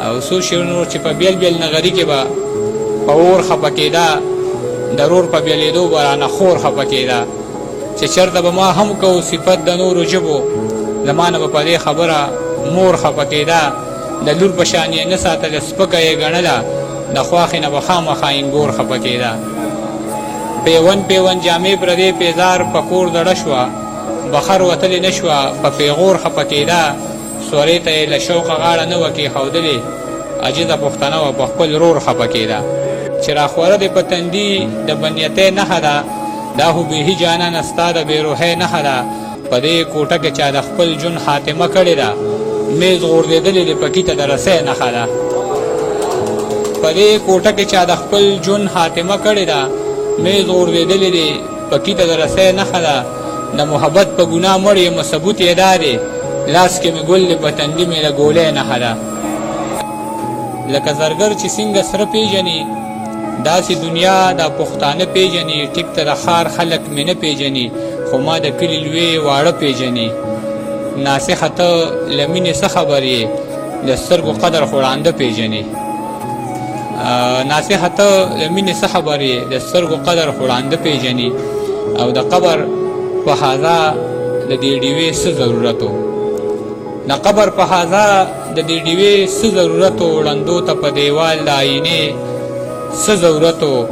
او څو شعرونه نور چې په بیل بیل نغري کې به په اور خفه کېده، د رور په بیلېدو به رانه خور خفه کېده چې چېرته به ما هم کو صفت د نورو ژبو، زما نه به په دې خبره مور خفه کېده، د لور په شان یې نه ساتله سپکه یې ګڼله، د خواښې نه به خامخا انګور خفه کېده. پیون پیون جامې پردې پیزار په کور دړه شوه، بخر وتلې نه شوه په پیغور خفه کېده، سورې ته یې له شوقه غاړه نه وه کېښودلې، عجیزه پښتنه وه په خپل رور خفه کېده. چې راخوره دې په تندي د بنیتۍ نښه ده، دا خو بېهي جانانه ستا د بېروحۍ نښه ده، په دې کوټه کې چا د خپل ژوند خاتمه کړې ده، میز غورځېدلې د پکي ته د رسۍ نښه ده. په دې کوټه کې چا د خپل ژوند خاتمه کړې ده، میز غورځېدلې د پکي ته د رسۍ نښه ده. د محبت په ګناه مړ یم ثبوت یې دا دی، لاس کې مې ګل دی په تندي مې د ګولۍ نښه ده. لکه زرګر چې څنګه سره پیژني، داسې دنیا دا پښتانه پیژني، ټیک ته د ښار خلک مې نه پیژني، خو ما د کلي لوی واړه پیژني. ناصحه ته له مینې څه خبر یې، د سترګو قدر خو ړانده پیژني. ناصحه ته له مینې څه خبر یې، د سترګو قدر خو ړانده پیژني. او د قبر په حاضه د دې ډیوې څه ضرورت و، د قبر په حاضه د دې ډیوې څه ضرورت و، ړندو ته په دیوال د آینې څه ضرورت و.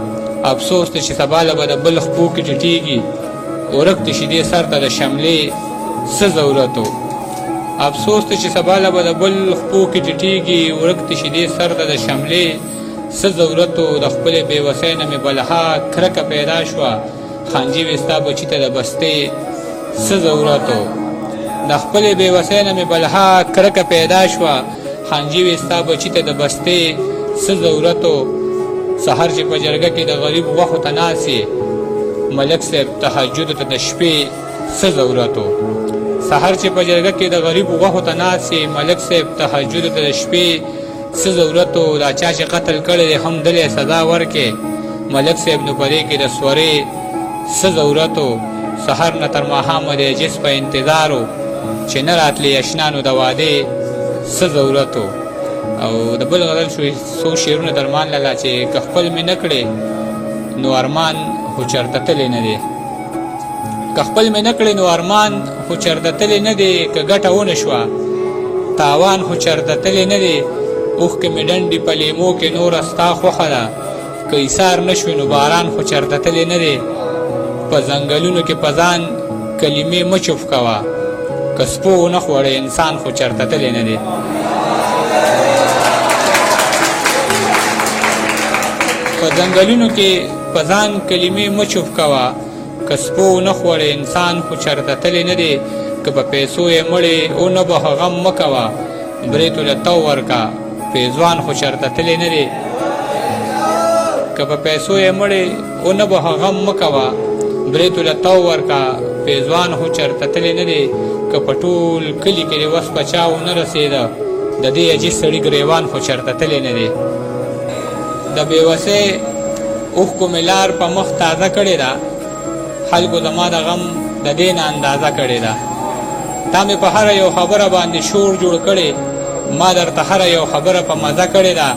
افسوس ته چې سبا له به د بل خپو کې ټیټېږي، ورک ته شیدې سر ته د شملې څه ضرورت و. افسوس ته چې سبا له به د بل خپو کې ټیټېږي، ورک ته شیدې سر ته د شملې څه ضرورت و. د خپلې بېوسۍ نه مې بلها کرکه پیدا شوه، خانجي وې ستا بچي ته د بستې څه ضرورت و. د خپلې بېوسۍ نه مې بلها کرکه پیدا شوه، خانجي وې ستا بچي ته د بستې څه ضرورت و. سحر چې په جرګه کې د غریب غوښو ته ناست یې، ملک صاحب تهجد ته د شپې څه ضرورت و. سحر چې په جرګه کې د غریب غوښو ته ناست یې، ملک صاحب تهجد ته د شپې څه ضرورت و. دا چا چې قتل کړی دی هم دلې سزا ورکې، ملک صاحب نو په دې کې د سورې څه ضرورت و. سحر نه تر ماښامه د جس په انتظار و، چې نه راتلې اشنانو د وادې څه ضرورت و. او د بل غزل څو شعرونه درمان لاله چې که خپل مې نه کړې نو ارمان خو چېرته تللی نه دی، که خپل مې نه کړې نو ارمان خو چېرته تللی نه دی. که ګټه ونه شوه تاوان خو چېرته تللی نه دی، اوښکې مې ډنډې په لیمو کې نوره ستا خوښه ده، که ایثار نه شوې نو باران خو چېرته تللی نه دی. په ځنګلونو کې په ځان کلمې مه چوف کوه، که سپو ونه خوړې انسان خو چېرته تللی نه دی. په ځنګلونو کې په ځان کلمې مه چوف کوه، که سپو ونه خوړې انسان خو چېرته تللی نه دی. که په پیسو یې مړې او نه به غم مه کوه، بریتو له تو ورکه پیزوان خو چېرته تللی نه دی. که په پیسو یې مړې او نه به غم مه کوه، بریتو له تو ورکه پیزوان خو چېرته تللی نه دی. که په ټول کلي کې د وس په چا ونه رسېده، د دې عجیب سړي ګریوان خو چېرته تللی نه دی. د بېوسۍ اوښکو مې لار په مخ تازه کړې ده، خلکو زما د غم د دې نه اندازه کړې ده. تا مې په هره یو خبره باندې شور جوړ کړې، ما درته هره یو خبره په مزه کړې ده.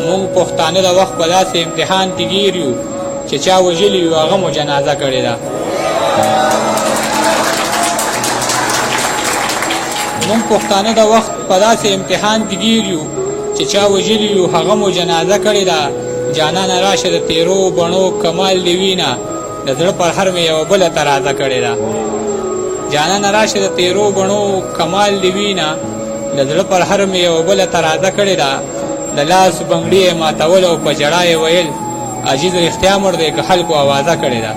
موږ پښتانه د وخت په داسې امتحان کې ګیر یو چې چا وژلي یو هغه مو جنازه کړې ده. موږ پښتانه د وخت په داسې امتحان کې ګیر یو چې چا وژلي یو هغه مو جنازه کړې ده. جانانه راشه د تیرو بڼو کمال دې وینه، د زړه پر هر مې یوه بله ترازه کړې ده. جانانه راشه د تیرو بڼو کمال دې وینه، د زړه پر هر مې یوه بله ترازه کړې ده. د لاس بنګړي یې ماتول او په ژړا یې ویل، عجیز رښتیا مړ دی که خلکو اوازه کړې ده.